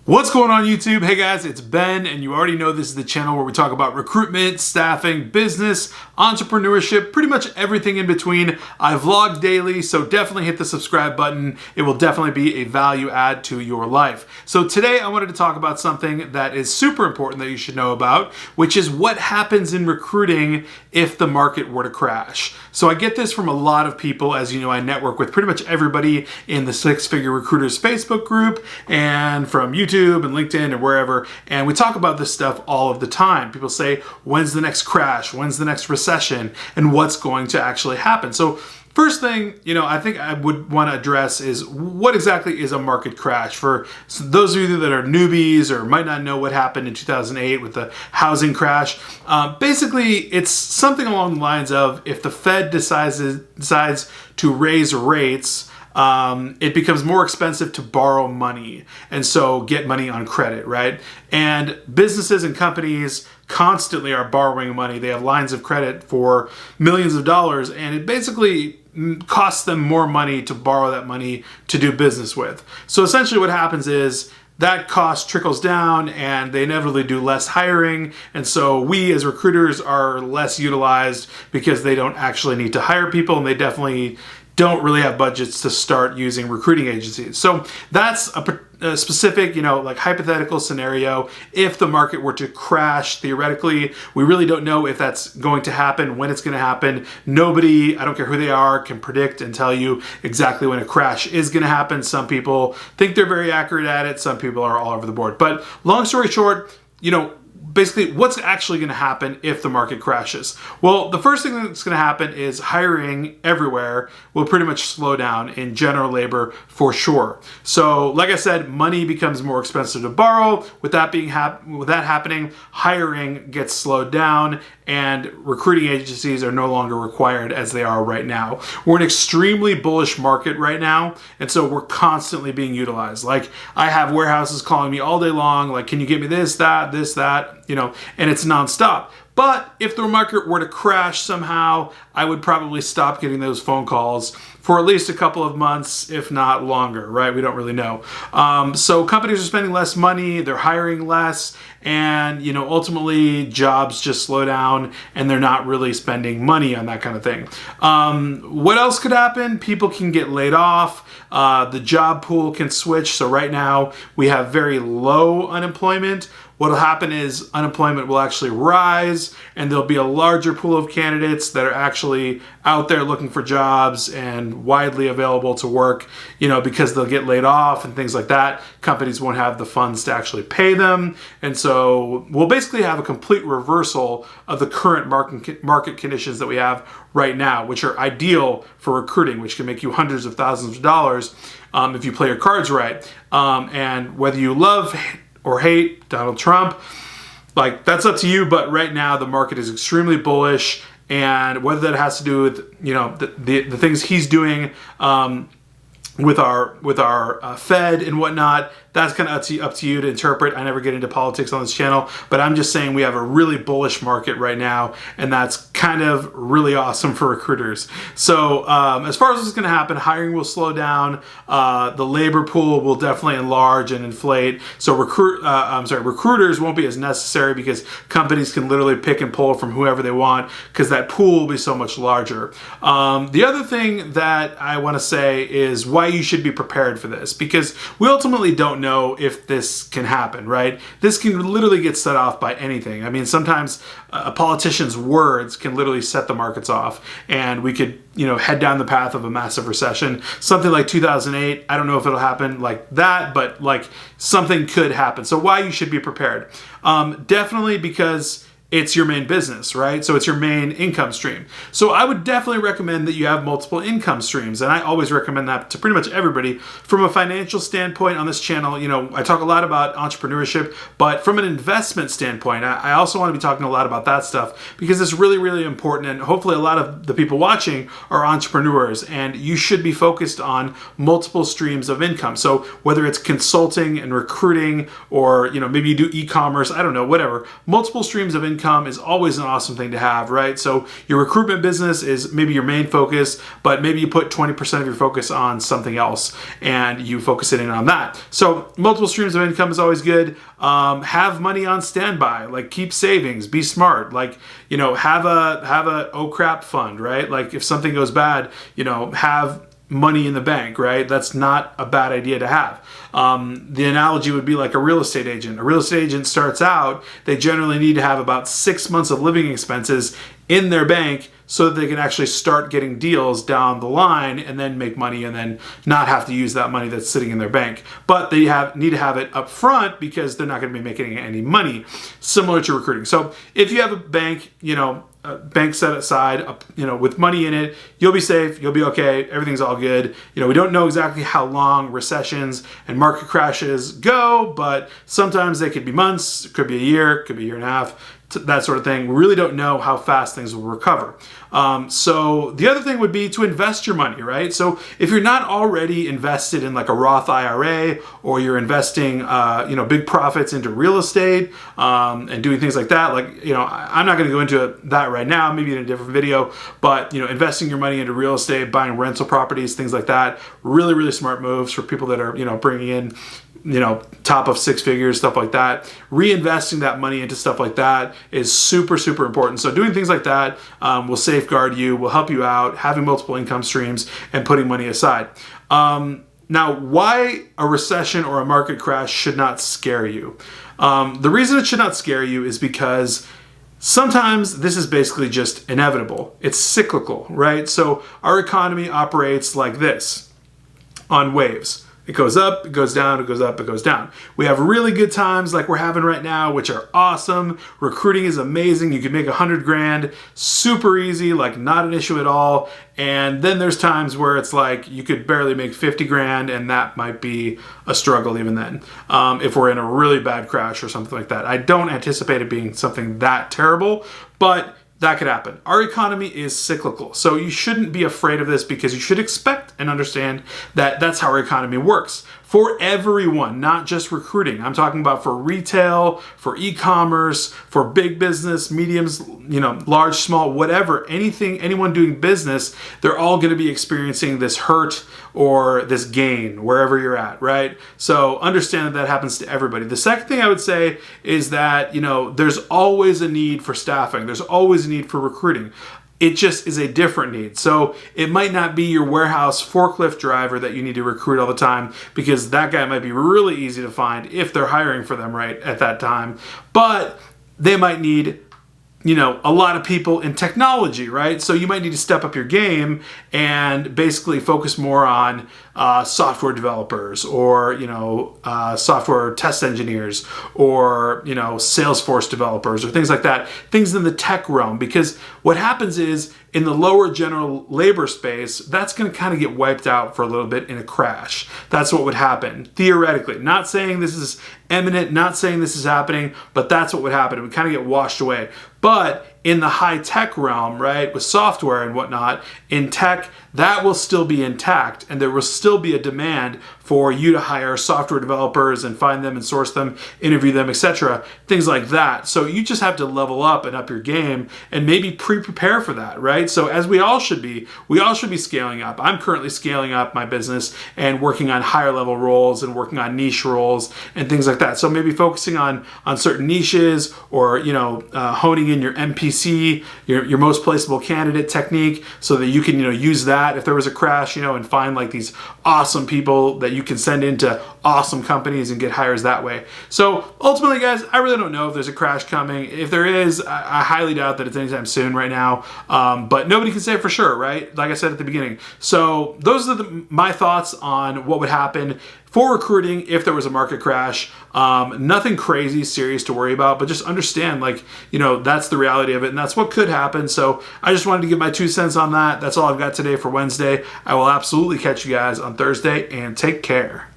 What's going on YouTube? Hey guys, it's Ben, and you already know this is the channel where we talk about recruitment, staffing, business, entrepreneurship, pretty much everything in between. I vlog daily, so definitely hit the subscribe button. It will definitely be a value add to your life. So today I wanted to talk about something that is super important that you should know about, which is what happens in recruiting if the market were to crash. So I get this from a lot of people. As you know, I network with pretty much everybody in the Six Figure Recruiters Facebook group and from YouTube and LinkedIn and wherever, and we talk about this stuff all of the time. People say, when's the next crash? When's the next recession? And what's going to actually happen? So first thing, I think I would want to address is what exactly is a market crash? For those of you that are newbies or might not know what happened in 2008 with the housing crash, basically it's something along the lines of if the Fed decides to raise rates, it becomes more expensive to borrow money and so get money on credit, right? And businesses and companies constantly are borrowing money. They have lines of credit for millions of dollars, and it basically costs them more money to borrow that money to do business with. So essentially what happens is that cost trickles down and they inevitably do less hiring. And so we as recruiters are less utilized because they don't actually need to hire people, and they definitely don't really have budgets to start using recruiting agencies. So that's a specific, like hypothetical scenario. If the market were to crash, theoretically, we really don't know if that's going to happen, when it's going to happen. Nobody, I don't care who they are, can predict and tell you exactly when a crash is going to happen. Some people think they're very accurate at it. Some people are all over the board. But long story short, basically, what's actually going to happen if the market crashes? Well, the first thing that's going to happen is hiring everywhere will pretty much slow down in general labor for sure. So, like I said, money becomes more expensive to borrow. With that happening, hiring gets slowed down, and recruiting agencies are no longer required as they are right now. We're in an extremely bullish market right now, and so we're constantly being utilized. Like, I have warehouses calling me all day long, like, can you get me this, that, and it's nonstop. But if the market were to crash somehow, I would probably stop getting those phone calls for at least a couple of months, if not longer, right? We don't really know. So companies are spending less money, they're hiring less, and ultimately jobs just slow down and they're not really spending money on that kind of thing. What else could happen? People can get laid off. The job pool can switch. So right now we have very low unemployment. What will happen is unemployment will actually rise, and there'll be a larger pool of candidates that are actually out there looking for jobs and widely available to work, because they'll get laid off and things like that. Companies won't have the funds to actually pay them. And so we'll basically have a complete reversal of the current market conditions that we have right now, which are ideal for recruiting, which can make you hundreds of thousands of dollars if you play your cards right. And whether you love or hate Donald Trump, like, that's up to you. But right now the market is extremely bullish, and whether that has to do with the things he's doing with our Fed and whatnot, that's kind of up to you to interpret. I never get into politics on this channel, but I'm just saying we have a really bullish market right now, and that's kind of really awesome for recruiters. So as far as what's going to happen, hiring will slow down. The labor pool will definitely enlarge and inflate. So recruiters won't be as necessary because companies can literally pick and pull from whoever they want because that pool will be so much larger. The other thing that I want to say is why you should be prepared for this, because we ultimately don't know if this can happen, right? This can literally get set off by anything. I mean, sometimes a politician's words can literally set the markets off, and we could, head down the path of a massive recession. Something like 2008, I don't know if it'll happen like that, but like something could happen. So why you should be prepared? Definitely because it's your main business, right? So it's your main income stream. So I would definitely recommend that you have multiple income streams. And I always recommend that to pretty much everybody. From a financial standpoint on this channel, I talk a lot about entrepreneurship, but from an investment standpoint, I also want to be talking a lot about that stuff because it's really, really important. And hopefully a lot of the people watching are entrepreneurs, and you should be focused on multiple streams of income. So whether it's consulting and recruiting, or, maybe you do e-commerce, I don't know, whatever, multiple streams of income income is always an awesome thing to have, right? So your recruitment business is maybe your main focus, but maybe you put 20% of your focus on something else and you focus it in on that. So multiple streams of income is always good. Have money on standby, like keep savings, be smart, like, you know, have a oh crap fund, right? Like if something goes bad, you know, have money in the bank, right? That's not a bad idea to have. The analogy would be like a real estate agent. A real estate agent starts out, they generally need to have about 6 months of living expenses in their bank so that they can actually start getting deals down the line and then make money and then not have to use that money that's sitting in their bank. But they need to have it up front because they're not going to be making any money, similar to recruiting. So if you have a bank, you know, a bank set aside, you know, with money in it, you'll be safe, you'll be okay, everything's all good. You know, we don't know exactly how long recessions and market crashes go, but sometimes they could be months, it could be a year, it could be a year and a half, that sort of thing. We really don't know how fast things will recover. So the other thing would be to invest your money, right? So if you're not already invested in like a Roth IRA, or you're investing, you know, big profits into real estate, and doing things like that, like, you know, I'm not going to go into that right now, maybe in a different video, but, you know, investing your money into real estate, buying rental properties, things like that, really, really smart moves for people that are, you know, bringing in, you know, top of 6 figures, stuff like that. Reinvesting that money into stuff like that is super, super important. So doing things like that will safeguard you, will help you out, having multiple income streams and putting money aside. Now, why a recession or a market crash should not scare you? The reason it should not scare you is because sometimes this is basically just inevitable. It's cyclical, right? So our economy operates like this, on waves. It goes up, it goes down, it goes up, it goes down. We have really good times like we're having right now, which are awesome. Recruiting is amazing. You can make 100 grand, super easy, like not an issue at all. And then there's times where it's like you could barely make 50 grand, and that might be a struggle even then, if we're in a really bad crash or something like that. I don't anticipate it being something that terrible, but that could happen. Our economy is cyclical, so you shouldn't be afraid of this because you should expect and understand that that's how our economy works. For everyone, not just recruiting. I'm talking about for retail, for e-commerce, for big business, mediums, you know, large, small, whatever, anyone doing business, they're all going to be experiencing this hurt or this gain wherever you're at, right? So understand that that happens to everybody. The second thing I would say is that, you know, there's always a need for staffing. There's always a need for recruiting. It just is a different need. So it might not be your warehouse forklift driver that you need to recruit all the time, because that guy might be really easy to find if they're hiring for them right at that time. But they might need, you know, a lot of people in technology, right? So you might need to step up your game and basically focus more on software developers, or, you know, software test engineers, or, you know, Salesforce developers, or things like that, things in the tech realm. Because what happens is, in the lower general labor space, that's going to kind of get wiped out for a little bit in a crash. That's what would happen, theoretically. Not saying this is imminent, not saying this is happening, but that's what would happen. It would kind of get washed away. But in the high tech realm, right, with software and whatnot, in tech, that will still be intact, and there will still be a demand for you to hire software developers and find them and source them, interview them, etc., things like that. So you just have to level up and up your game and maybe prepare for that, right? So as we all should be scaling up. I'm currently scaling up my business and working on higher level roles and working on niche roles and things like that. So maybe focusing on certain niches, or, you know, honing in your MPC, your most placeable candidate technique, so that you can, you know, use that if there was a crash, you know, and find like these awesome people that you can send into awesome companies and get hires that way. So ultimately, guys, I really don't know if there's a crash coming. If there is, I highly doubt that it's anytime soon right now, but nobody can say for sure, right? Like I said at the beginning. So those are my thoughts on what would happen for recruiting if there was a market crash. Nothing crazy serious to worry about, but just understand, like, you know, that's the reality of it, and that's what could happen. So I just wanted to give my 2 cents on that. That's all I've got today for Wednesday. I will absolutely catch you guys on Thursday, and take care.